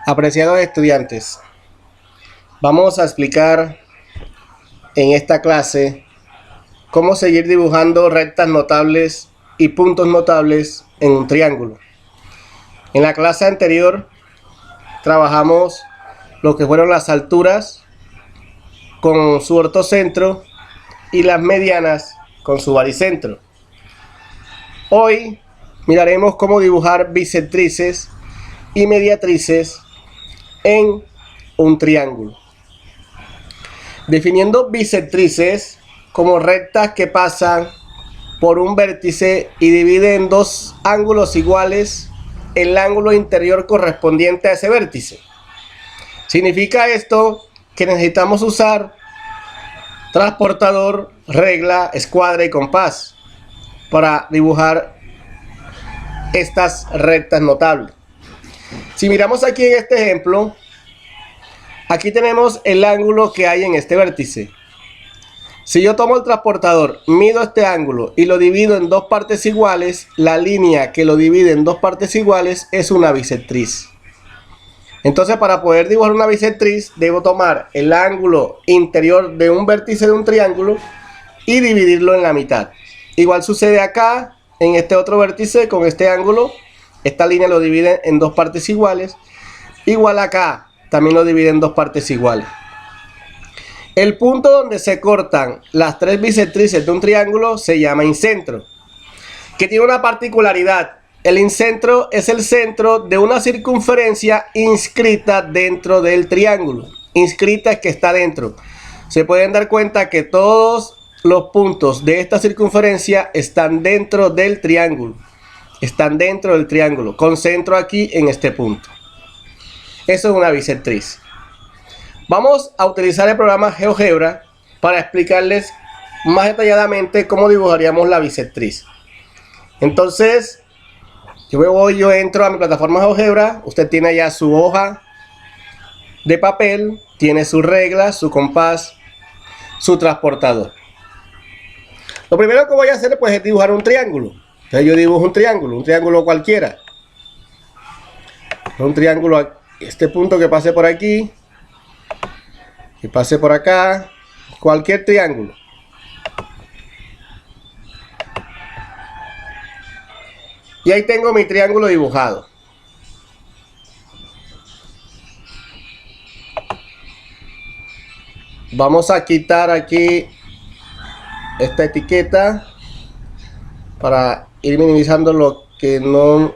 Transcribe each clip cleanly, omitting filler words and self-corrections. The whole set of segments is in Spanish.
Apreciados estudiantes, vamos a explicar en esta clase cómo seguir dibujando rectas notables y puntos notables en un triángulo. En la clase anterior trabajamos lo que fueron las alturas con su ortocentro y las medianas con su baricentro. Hoy miraremos cómo dibujar bisectrices y mediatrices en un triángulo. Definiendo bisectrices como rectas que pasan por un vértice y dividen en dos ángulos iguales el ángulo interior correspondiente a ese vértice. Significa esto que necesitamos usar transportador, regla, escuadra y compás para dibujar estas rectas notables. Si miramos aquí en este ejemplo, aquí tenemos el ángulo que hay en este vértice. Si yo tomo el transportador, mido este ángulo y lo divido en dos partes iguales, la línea que lo divide en dos partes iguales es una bisectriz. Entonces, para poder dibujar una bisectriz, debo tomar el ángulo interior de un vértice de un triángulo y dividirlo en la mitad. Igual sucede acá, en este otro vértice, con este ángulo. Esta línea lo divide en dos partes iguales. Igual acá, también lo divide en dos partes iguales. El punto donde se cortan las tres bisectrices de un triángulo se llama incentro, que tiene una particularidad. El incentro es el centro de una circunferencia inscrita dentro del triángulo. Inscrita es que está dentro. Se pueden dar cuenta que todos los puntos de esta circunferencia están dentro del triángulo. Están dentro del triángulo, con centro aquí en este punto. Eso es una bisectriz. Vamos a utilizar el programa GeoGebra para explicarles más detalladamente cómo dibujaríamos la bisectriz. Entonces, yo entro a mi plataforma GeoGebra. Usted tiene ya su hoja de papel, tiene su regla, su compás, su transportador. Lo primero que voy a hacer pues es dibujar un triángulo. Entonces yo dibujo un triángulo cualquiera. Un triángulo, este punto que pase por aquí, que pase por acá, cualquier triángulo. Y ahí tengo mi triángulo dibujado. Vamos a quitar aquí esta etiqueta para ir minimizando lo que no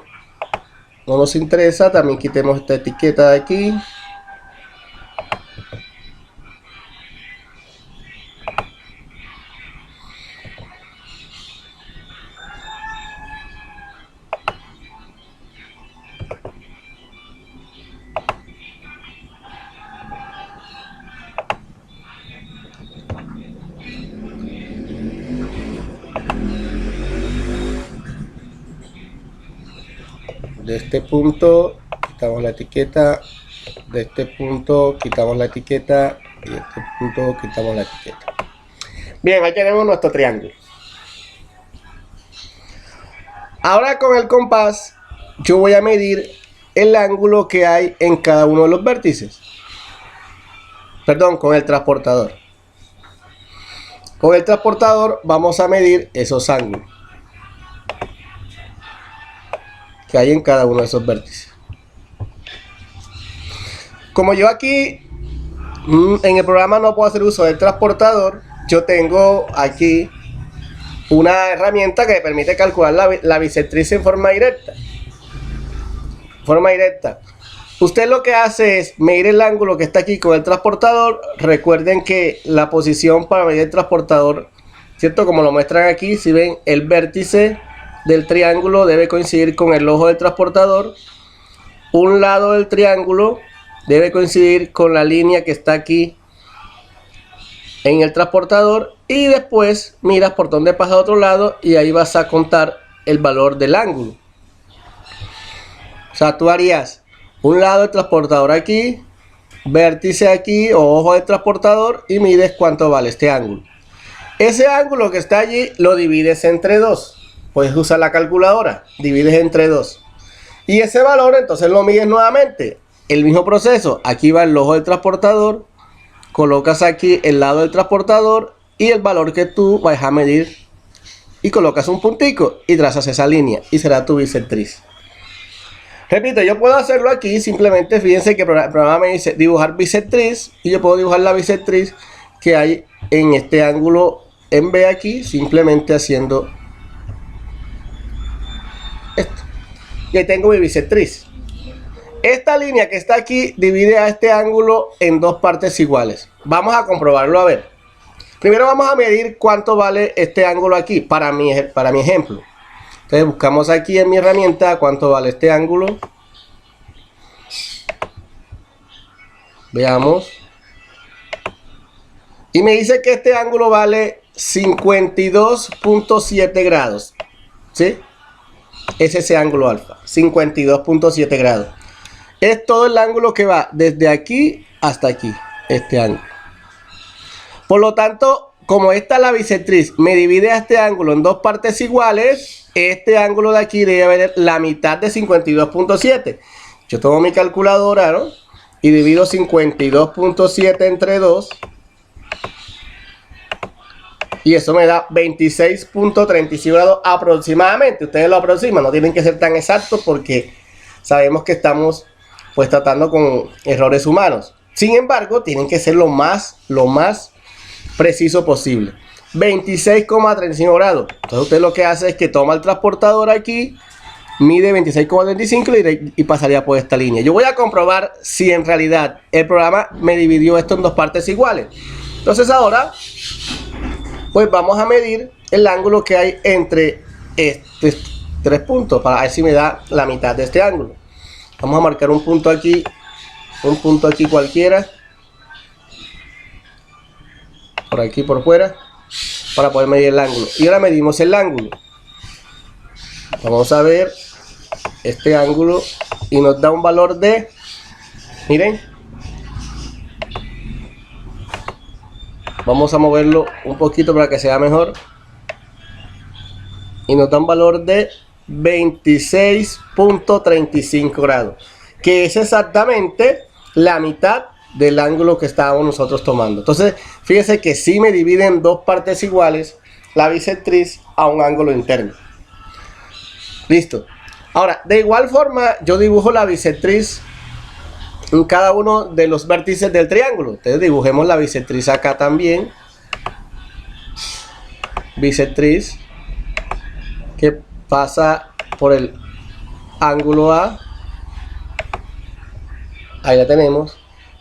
nos interesa. También quitemos esta etiqueta de aquí. De este punto quitamos la etiqueta, de este punto quitamos la etiqueta y de este punto quitamos la etiqueta. Bien, ahí tenemos nuestro triángulo. Ahora con el compás yo voy a medir el ángulo que hay en cada uno de los vértices. Perdón, con el transportador. Con el transportador vamos a medir esos ángulos que hay en cada uno de esos vértices. Como yo aquí en el programa no puedo hacer uso del transportador, yo tengo aquí una herramienta que me permite calcular la bisectriz en forma directa. Usted lo que hace es medir el ángulo que está aquí con el transportador. Recuerden que la posición para medir el transportador, ¿cierto? Como lo muestran aquí, si ven, el vértice del triángulo debe coincidir con el ojo del transportador. Un lado del triángulo debe coincidir con la línea que está aquí en el transportador, y después miras por dónde pasa a otro lado y ahí vas a contar el valor del ángulo. O sea, tú harías un lado del transportador aquí, vértice aquí o ojo del transportador, y mides cuánto vale este ángulo. Ese ángulo que está allí lo divides entre 2. Puedes usar la calculadora, divides entre 2. Y ese valor entonces lo mides nuevamente el mismo proceso. Aquí va el ojo del transportador, colocas aquí el lado del transportador y el valor que tú vas a medir y colocas un puntico y trazas esa línea y será tu bisectriz. Repito, yo puedo hacerlo aquí, simplemente fíjense que el programa me dice dibujar bisectriz y yo puedo dibujar la bisectriz que hay en este ángulo en B aquí, simplemente haciendo esto. Y ahí tengo mi bisectriz. Esta línea que está aquí divide a este ángulo en dos partes iguales. Vamos a comprobarlo a ver. Primero vamos a medir cuánto vale este ángulo aquí para mi ejemplo. Entonces buscamos aquí en mi herramienta cuánto vale este ángulo. Veamos. Y me dice que este ángulo vale 52.7 grados. ¿Sí? Es ese ángulo alfa. 52.7 grados. Es todo el ángulo que va desde aquí hasta aquí. Este ángulo. Por lo tanto, como esta la bisectriz me divide a este ángulo en dos partes iguales, este ángulo de aquí debe haber la mitad de 52.7. Yo tomo mi calculadora, ¿no? Y divido 52.7 entre 2. Y eso me da 26.35 grados aproximadamente. Ustedes lo aproximan, no tienen que ser tan exactos porque sabemos que estamos pues tratando con errores humanos. Sin embargo, tienen que ser lo más preciso posible. 26,35 grados. Entonces usted lo que hace es que toma el transportador aquí, mide 26,35 y pasaría por esta línea. Yo voy a comprobar si en realidad el programa me dividió esto en dos partes iguales. Entonces ahora pues vamos a medir el ángulo que hay entre estos tres puntos para ver si me da la mitad de este ángulo. Vamos a marcar un punto aquí cualquiera, por aquí por fuera, para poder medir el ángulo. Y ahora medimos el ángulo. Vamos a ver este ángulo y nos da un valor de, miren, vamos a moverlo un poquito para que sea mejor, y nos da un valor de 26.35 grados, que es exactamente la mitad del ángulo que estábamos nosotros tomando. Entonces fíjense que sí me divide en dos partes iguales la bisectriz a un ángulo interno. Listo. Ahora, de igual forma yo dibujo la bisectriz en cada uno de los vértices del triángulo. Entonces dibujemos la bisectriz acá también. Bisectriz que pasa por el ángulo A. Ahí la tenemos.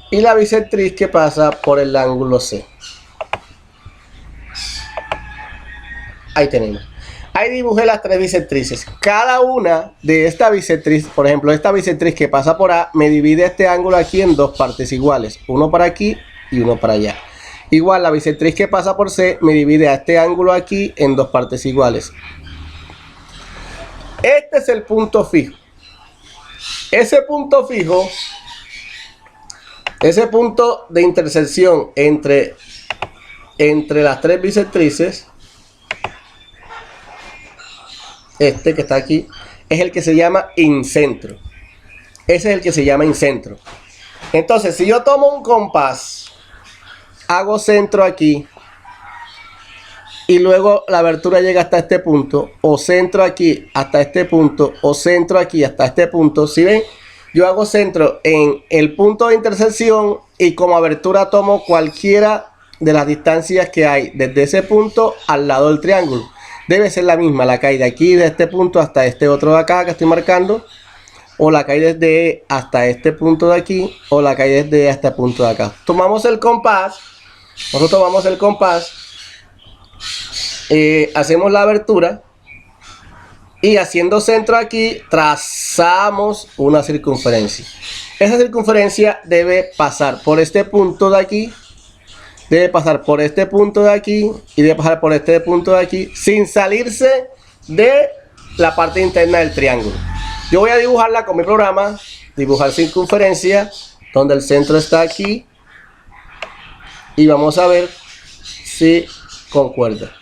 Y la bisectriz que pasa por el ángulo C. Ahí tenemos. Ahí dibujé las tres bisectrices. Cada una de esta bisectriz, por ejemplo, esta bisectriz que pasa por A, me divide este ángulo aquí en dos partes iguales. Uno para aquí y uno para allá. Igual la bisectriz que pasa por C me divide a este ángulo aquí en dos partes iguales. Este es el punto fijo. Ese punto fijo, ese punto de intersección entre las tres bisectrices, este que está aquí, es el que se llama incentro. Ese es el que se llama incentro. Entonces, si yo tomo un compás, hago centro aquí, y luego la abertura llega hasta este punto, o centro aquí hasta este punto, o centro aquí hasta este punto. Si ven, yo hago centro en el punto de intersección y como abertura tomo cualquiera de las distancias que hay desde ese punto al lado del triángulo. Debe ser la misma, la que hay de aquí, de este punto hasta este otro de acá que estoy marcando, o la que hay desde hasta este punto de aquí, o la que hay desde este punto de acá. Tomamos el compás, nosotros tomamos el compás, hacemos la abertura y haciendo centro aquí trazamos una circunferencia. Esa circunferencia debe pasar por este punto de aquí, debe pasar por este punto de aquí y debe pasar por este punto de aquí sin salirse de la parte interna del triángulo. Yo voy a dibujarla con mi programa, dibujar circunferencia, donde el centro está aquí, y vamos a ver si concuerda.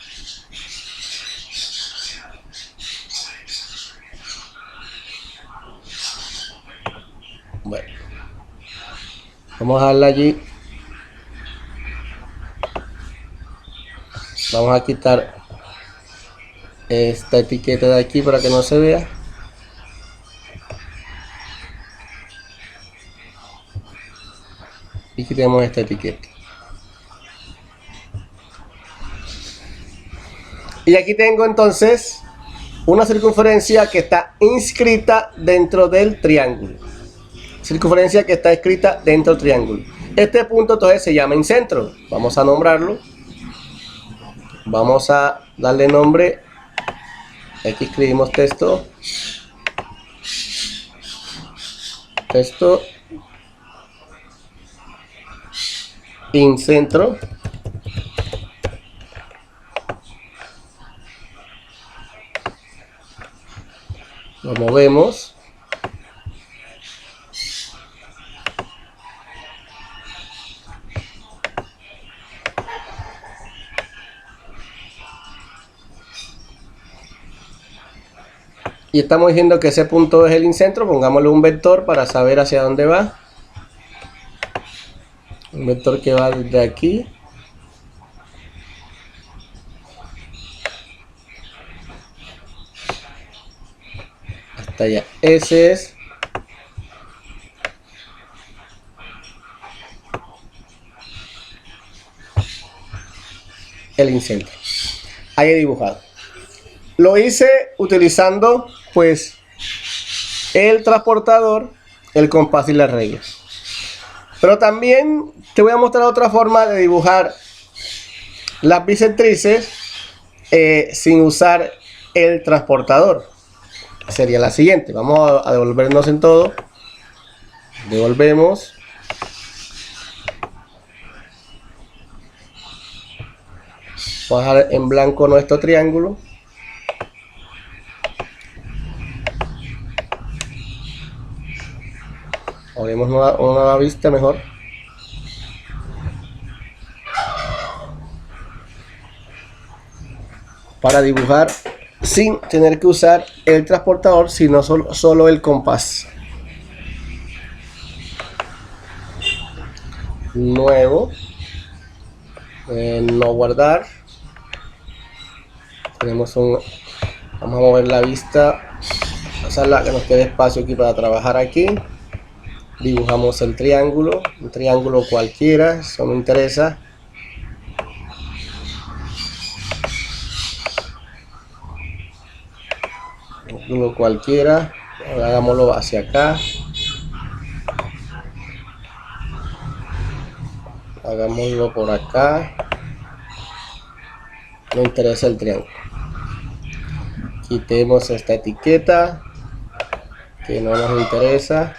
Bueno, Vamos a darle allí. Vamos a quitar esta etiqueta de aquí para que no se vea. Y quitemos esta etiqueta. Y aquí tengo entonces una circunferencia que está inscrita dentro del triángulo. Circunferencia que está escrita dentro del triángulo. Este punto entonces se llama incentro. Vamos a nombrarlo. Vamos a darle nombre. Aquí escribimos texto. Texto. Incentro. Lo movemos. Y estamos diciendo que ese punto es el incentro. Pongámosle un vector para saber hacia dónde va. Un vector que va desde aquí hasta allá. Ese es el incentro. Ahí he dibujado. Lo hice utilizando pues el transportador, el compás y la regla. Pero también te voy a mostrar otra forma de dibujar las bisectrices sin usar el transportador. Sería la siguiente. Vamos a devolvernos en todo. Devolvemos. Vamos a dejar en blanco nuestro triángulo. Abrimos una nueva vista mejor. Para dibujar sin tener que usar el transportador, sino solo el compás. Nuevo. No guardar. Tenemos un... Vamos a mover la vista. Pasarla que nos quede espacio aquí para trabajar aquí. Dibujamos el triángulo, un triángulo cualquiera, eso me interesa. Un triángulo cualquiera, ahora hagámoslo hacia acá. Hagámoslo por acá. Me interesa el triángulo. Quitemos esta etiqueta que no nos interesa.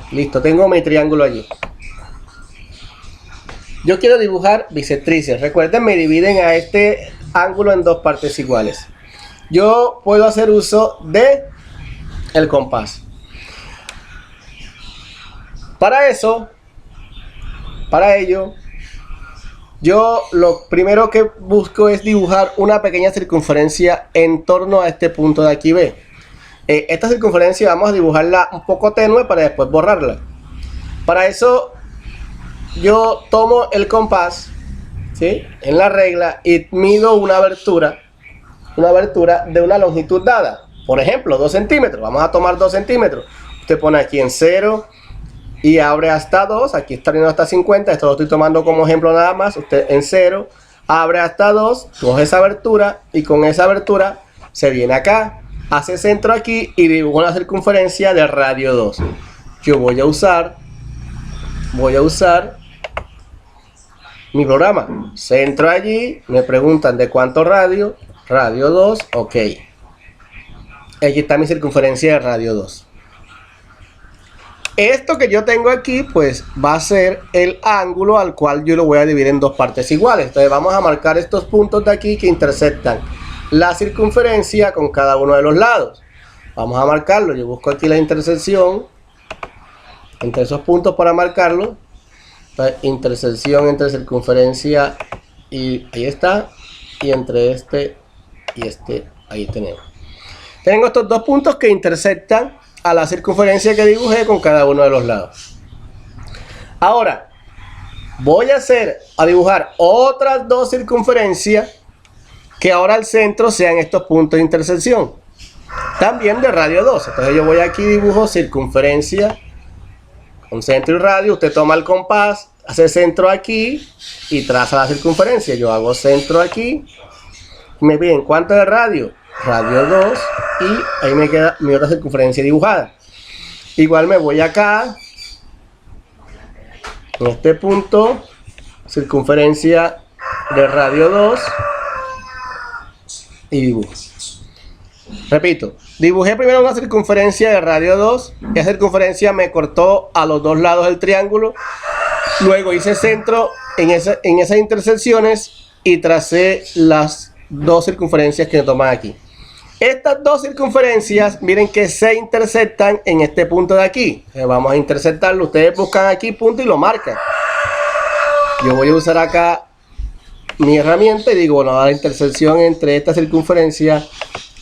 Listo, tengo mi triángulo allí. Yo quiero dibujar bisectrices. Recuerden, me dividen a este ángulo en dos partes iguales. Yo puedo hacer uso de el compás. Para ello, yo lo primero que busco es dibujar una pequeña circunferencia en torno a este punto de aquí B. Esta circunferencia vamos a dibujarla un poco tenue para después borrarla. Para eso yo tomo el compás, ¿sí?, en la regla y mido una abertura de una longitud dada. Por ejemplo, 2 centímetros. Vamos a tomar 2 centímetros. Usted pone aquí en 0 y abre hasta 2. Aquí está viendo hasta 50. Esto lo estoy tomando como ejemplo nada más. Usted en 0 abre hasta 2, coge esa abertura y con esa abertura se viene acá. Hace centro aquí y dibujo una circunferencia de radio 2. Yo voy a usar mi programa. Centro allí, me preguntan de cuánto radio. Radio 2, ok. Aquí está mi circunferencia de radio 2. Esto que yo tengo aquí pues va a ser el ángulo al cual yo lo voy a dividir en dos partes iguales. Entonces vamos a marcar estos puntos de aquí que intersectan la circunferencia con cada uno de los lados. Vamos a marcarlo. Yo busco aquí la intersección entre esos puntos para marcarlo. Entonces, intersección entre circunferencia y ahí está, y entre este y este, ahí tenemos. Tengo estos dos puntos que intersectan a la circunferencia que dibujé con cada uno de los lados. Ahora voy a dibujar otras dos circunferencias que ahora el centro sean estos puntos de intersección, también de radio 2. Entonces yo voy aquí, dibujo circunferencia con centro y radio. Usted toma el compás, hace centro aquí y traza la circunferencia. Yo hago centro aquí. Me piden cuánto es el radio, radio 2, y ahí me queda mi otra circunferencia dibujada. Igual me voy acá, en este punto, circunferencia de radio 2, y dibujo. Repito, dibujé primero una circunferencia de radio 2, esa circunferencia me cortó a los dos lados del triángulo. Luego hice centro en esas intersecciones y tracé las dos circunferencias que me toman aquí. Estas dos circunferencias, miren que se intersectan en este punto de aquí. Vamos a intersectarlo. Ustedes buscan aquí punto y lo marcan. Yo voy a usar acá mi herramienta y digo, bueno, la intersección entre esta circunferencia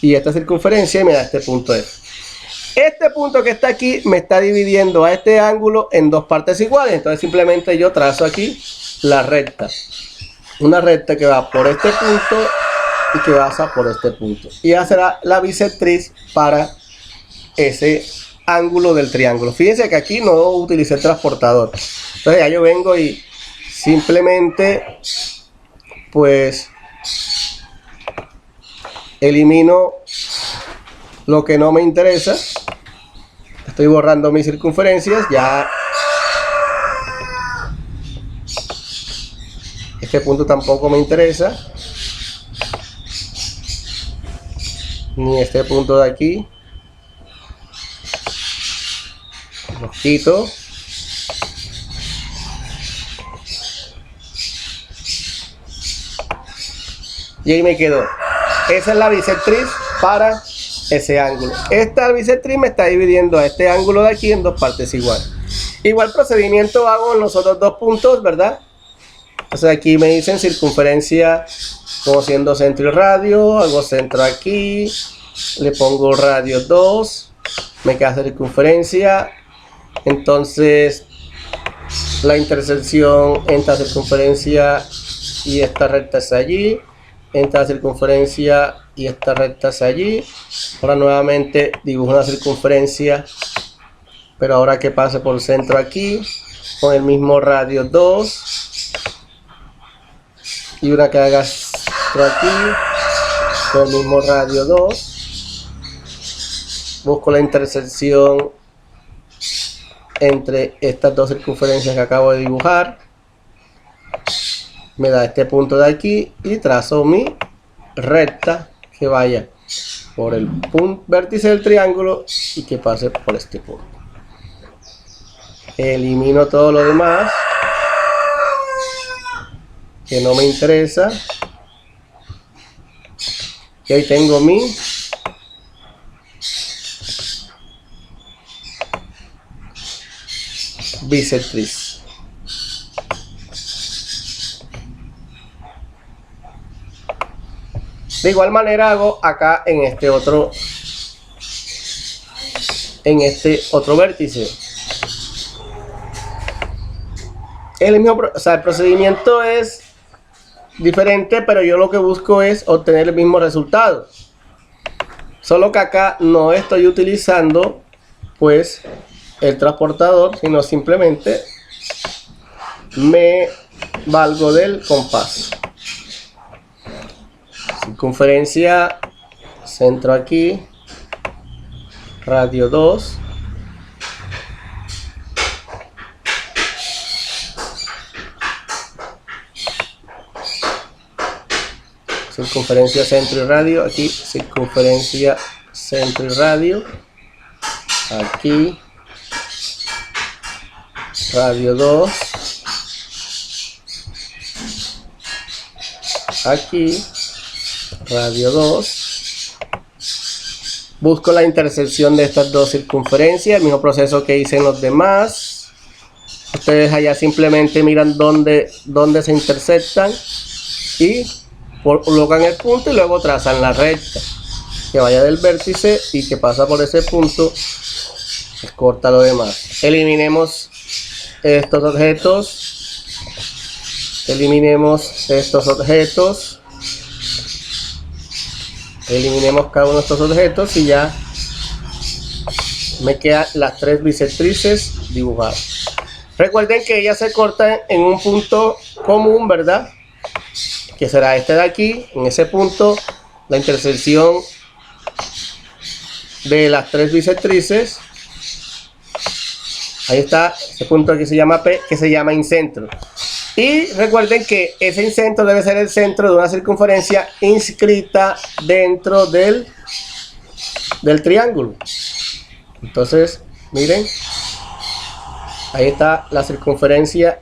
y esta circunferencia, y me da este punto F. Este punto que está aquí me está dividiendo a este ángulo en dos partes iguales. Entonces simplemente yo trazo aquí la recta. Una recta que va por este punto y que pasa por este punto. Y esa será la bisectriz para ese ángulo del triángulo. Fíjense que aquí no utilicé el transportador. Entonces ya yo vengo y simplemente pues elimino lo que no me interesa. Estoy borrando mis circunferencias. Ya este punto tampoco me interesa, ni este punto de aquí. Los quito. Y ahí me quedó. Esa es la bisectriz para ese ángulo. Esta bisectriz me está dividiendo a este ángulo de aquí en dos partes iguales. Igual procedimiento hago en los otros dos puntos, ¿verdad? Entonces aquí me dicen circunferencia como siendo centro y radio. Hago centro aquí, le pongo radio 2, me queda circunferencia. Entonces la intersección entre la circunferencia y esta recta es allí, entre la circunferencia y esta recta es allí. Ahora nuevamente dibujo una circunferencia, pero ahora que pase por el centro aquí, con el mismo radio 2, y una que haga por aquí, con el mismo radio 2. Busco la intersección entre estas dos circunferencias que acabo de dibujar. Me da este punto de aquí y trazo mi recta que vaya por el punto vértice del triángulo y que pase por este punto. Elimino todo lo demás que no me interesa, y ahí tengo mi bisectriz. De igual manera hago acá en este otro vértice. El mismo, o sea, el procedimiento es diferente, pero yo lo que busco es obtener el mismo resultado. Solo que acá no estoy utilizando pues el transportador, sino simplemente me valgo del compás. Circunferencia, centro aquí, radio 2, circunferencia, centro y radio, aquí circunferencia, centro y radio, aquí radio 2, aquí radio 2. Busco la intersección de estas dos circunferencias, el mismo proceso que hice en los demás. Ustedes allá simplemente miran dónde se intersectan y colocan el punto y luego trazan la recta que vaya del vértice y que pasa por ese punto se corta lo demás. Eliminemos estos objetos. Eliminemos estos objetos. Eliminemos cada uno de estos objetos y ya me quedan las tres bisectrices dibujadas. Recuerden que ellas se cortan en un punto común, ¿verdad? Que será este de aquí. En ese punto, la intersección de las tres bisectrices. Ahí está, ese punto que se llama P, que se llama incentro. Y recuerden que ese incentro debe ser el centro de una circunferencia inscrita dentro del triángulo. Entonces, miren, ahí está la circunferencia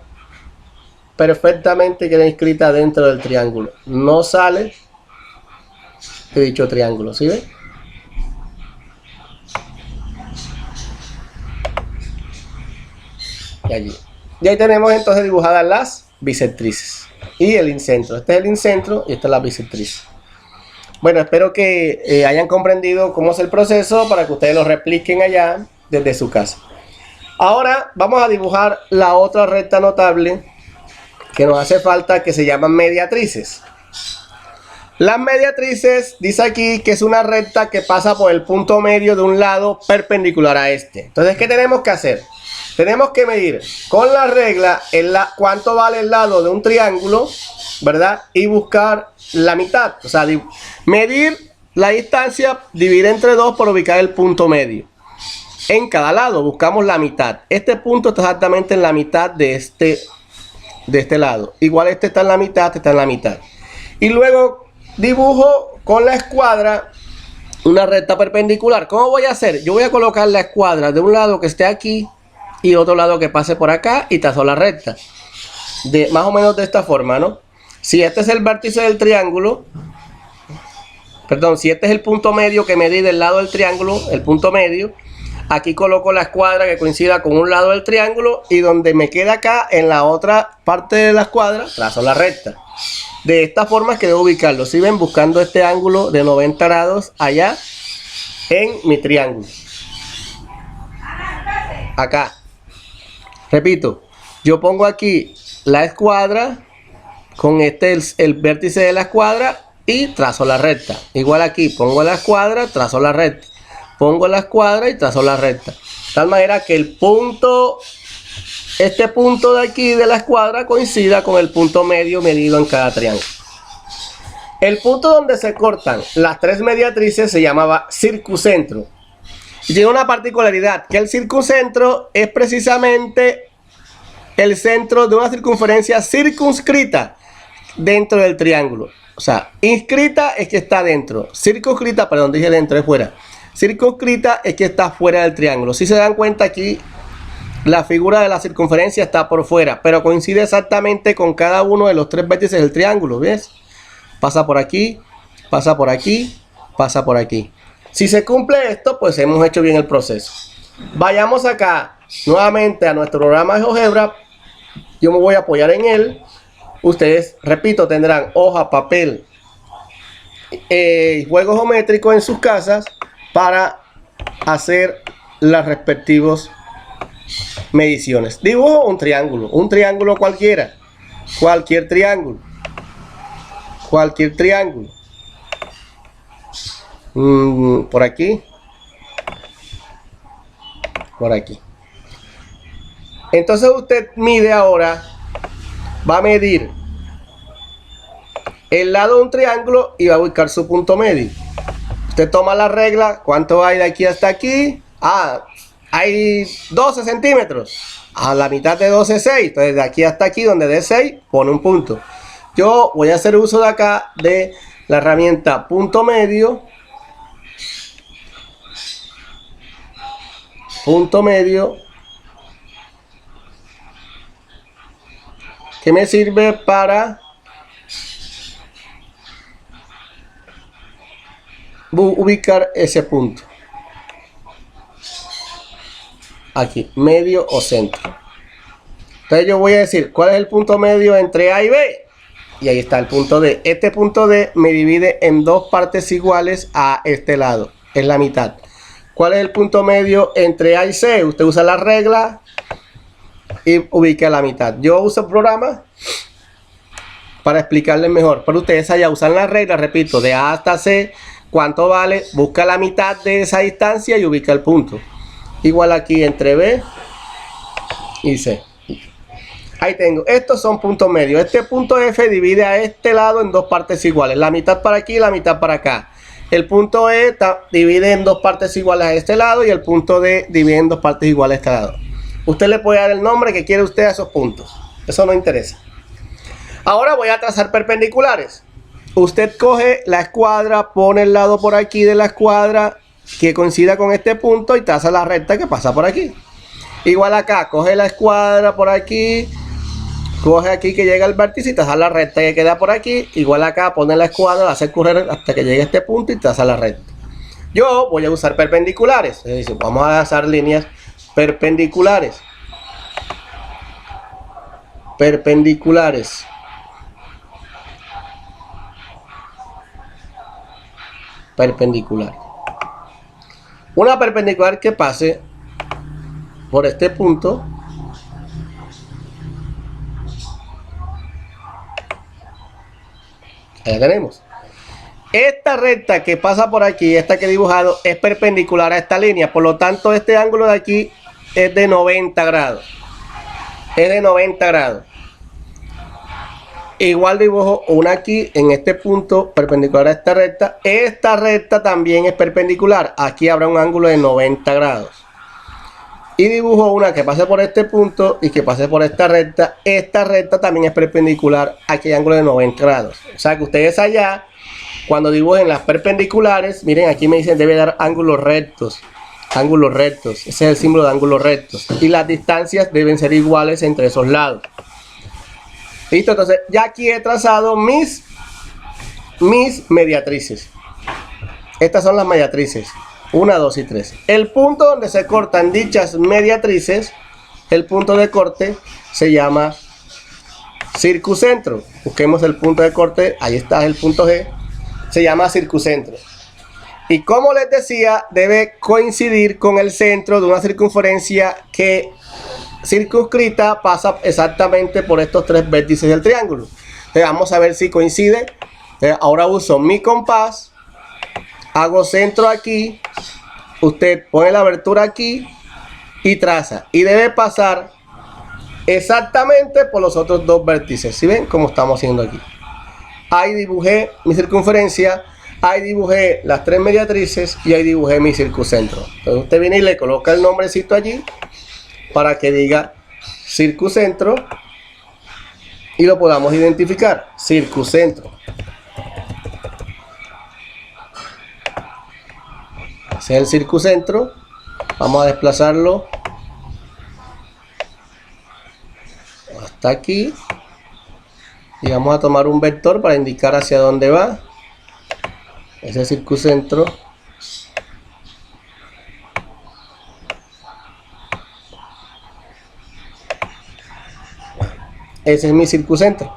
perfectamente queda inscrita dentro del triángulo. No sale de dicho triángulo, ¿sí ven? Y allí. Y ahí tenemos entonces dibujadas las bisectrices y el incentro. Este es el incentro y esta es la bisectriz. Bueno, espero que hayan comprendido cómo es el proceso para que ustedes lo repliquen allá desde su casa. Ahora vamos a dibujar la otra recta notable que nos hace falta, que se llaman mediatrices. Las mediatrices dice aquí que es una recta que pasa por el punto medio de un lado perpendicular a este. Entonces, ¿qué tenemos que hacer? Tenemos que medir con la regla cuánto vale el lado de un triángulo, ¿verdad? Y buscar la mitad. O sea, medir la distancia, dividir entre 2 por ubicar el punto medio. En cada lado buscamos la mitad. Este punto está exactamente en la mitad de este lado. Igual este está en la mitad, este está en la mitad. Y luego dibujo con la escuadra una recta perpendicular. ¿Cómo voy a hacer? Yo voy a colocar la escuadra de un lado que esté aquí y otro lado que pase por acá y trazo la recta. Más o menos de esta forma, ¿no? Si este es el vértice del triángulo, perdón, si este es el punto medio que medí del lado del triángulo, el punto medio, aquí coloco la escuadra que coincida con un lado del triángulo y donde me queda acá, en la otra parte de la escuadra, trazo la recta. De esta forma es que debo ubicarlo. Si ven, buscando este ángulo de 90 grados allá en mi triángulo. Acá. Repito, yo pongo aquí la escuadra con el vértice de la escuadra y trazo la recta. Igual aquí, pongo la escuadra, trazo la recta. Pongo la escuadra y trazo la recta. De tal manera que este punto de aquí de la escuadra coincida con el punto medio medido en cada triángulo. El punto donde se cortan las tres mediatrices se llamaba circuncentro. Y tiene una particularidad, que el circuncentro es precisamente el centro de una circunferencia circunscrita dentro del triángulo. O sea, inscrita es que está dentro. Circunscrita, perdón, dije dentro, es fuera. Circunscrita es que está fuera del triángulo. Si se dan cuenta aquí, la figura de la circunferencia está por fuera, pero coincide exactamente con cada uno de los tres vértices del triángulo, ¿ves? Pasa por aquí, pasa por aquí, pasa por aquí. Si se cumple esto, pues hemos hecho bien el proceso. Vayamos acá nuevamente a nuestro programa de GeoGebra. Yo me voy a apoyar en él. Ustedes, repito, tendrán hoja, papel, juego geométrico en sus casas para hacer las respectivas mediciones. Dibujo un triángulo cualquiera, cualquier triángulo. Por aquí, por aquí. Entonces usted mide ahora, va a medir el lado de un triángulo y va a buscar su punto medio. Usted toma la regla, ¿cuánto hay de aquí hasta aquí? Hay 12 centímetros. A la mitad de 12 es 6. Entonces de aquí hasta aquí, donde dé 6, pone un punto. Yo voy a hacer uso de acá de la herramienta punto medio. Que me sirve para ubicar ese punto. Aquí, medio o centro. Entonces yo voy a decir, ¿cuál es el punto medio entre A y B? Y ahí está el punto D. Este punto D me divide en dos partes iguales a este lado. Es la mitad. ¿Cuál es el punto medio entre A y C? Usted usa la regla y ubica la mitad. Yo uso el programa para explicarles mejor, pero ustedes allá usan la regla, repito, de A hasta C. ¿Cuánto vale? Busca la mitad de esa distancia y ubica el punto. Igual aquí entre B y C. Ahí tengo. Estos son puntos medios. Este punto F divide a este lado en dos partes iguales. La mitad para aquí y la mitad para acá. El punto E divide en dos partes iguales a este lado y el punto D divide en dos partes iguales a este lado. Usted le puede dar el nombre que quiere usted a esos puntos. Eso no interesa. Ahora voy a trazar perpendiculares. Usted coge la escuadra, pone el lado por aquí de la escuadra que coincida con este punto y traza la recta que pasa por aquí. Igual acá, coge la escuadra por aquí, coge aquí que llega el vértice y traza la recta que queda por aquí. Igual acá, pone la escuadra, la hace correr hasta que llegue a este punto y traza la recta. Yo voy a usar perpendiculares, es decir, vamos a trazar líneas perpendiculares. Perpendicular. Una perpendicular que pase por este punto allá tenemos. Esta recta que pasa por aquí, esta que he dibujado, es perpendicular a esta línea. Por lo tanto, este ángulo de aquí es de 90 grados. Es de 90 grados. Igual dibujo una aquí en este punto perpendicular a esta recta. Esta recta también es perpendicular. Aquí habrá un ángulo de 90 grados. Y dibujo una que pase por este punto y que pase por esta recta. Esta recta también es perpendicular a aquel ángulo de 90 grados. O sea que ustedes allá, cuando dibujen las perpendiculares, miren, aquí me dicen debe dar ángulos rectos. Ángulos rectos. Ese es el símbolo de ángulos rectos. Y las distancias deben ser iguales entre esos lados. Listo, entonces ya aquí he trazado mis mediatrices. Estas son las mediatrices. 1, 2 y 3. El punto donde se cortan dichas mediatrices, el punto de corte, se llama circuncentro. Busquemos el punto de corte. Ahí está el punto G. Se llama circuncentro. Y como les decía, debe coincidir con el centro de una circunferencia que circunscrita pasa exactamente por estos tres vértices del triángulo. Entonces, vamos a ver si coincide. Ahora uso mi compás, hago centro aquí, usted pone la abertura aquí y traza. Y debe pasar exactamente por los otros dos vértices. ¿Sí ven cómo estamos haciendo aquí? Ahí dibujé mi circunferencia, ahí dibujé las tres mediatrices y ahí dibujé mi circuncentro. Entonces usted viene y le coloca el nombrecito allí para que diga circuncentro y lo podamos identificar. Circuncentro. Ese es el circuncentro. Vamos a desplazarlo hasta aquí y vamos a tomar un vector para indicar hacia dónde va ese circuncentro. Ese es mi circuncentro.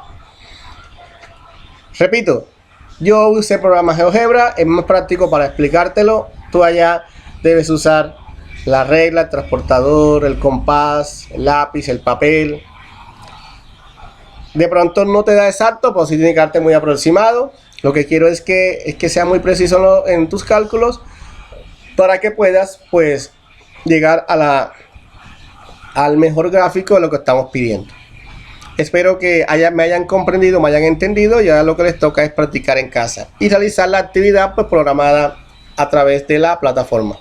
Repito, yo usé programa GeoGebra, es más práctico para explicártelo. Tú allá debes usar la regla, el transportador, el compás, el lápiz, el papel. De pronto no te da exacto, pero sí tiene que darte muy aproximado. Lo que quiero es que sea muy preciso en tus cálculos para que puedas pues llegar al mejor gráfico de lo que estamos pidiendo. Espero que me hayan comprendido, me hayan entendido, y ahora lo que les toca es practicar en casa y realizar la actividad pues programada a través de la plataforma.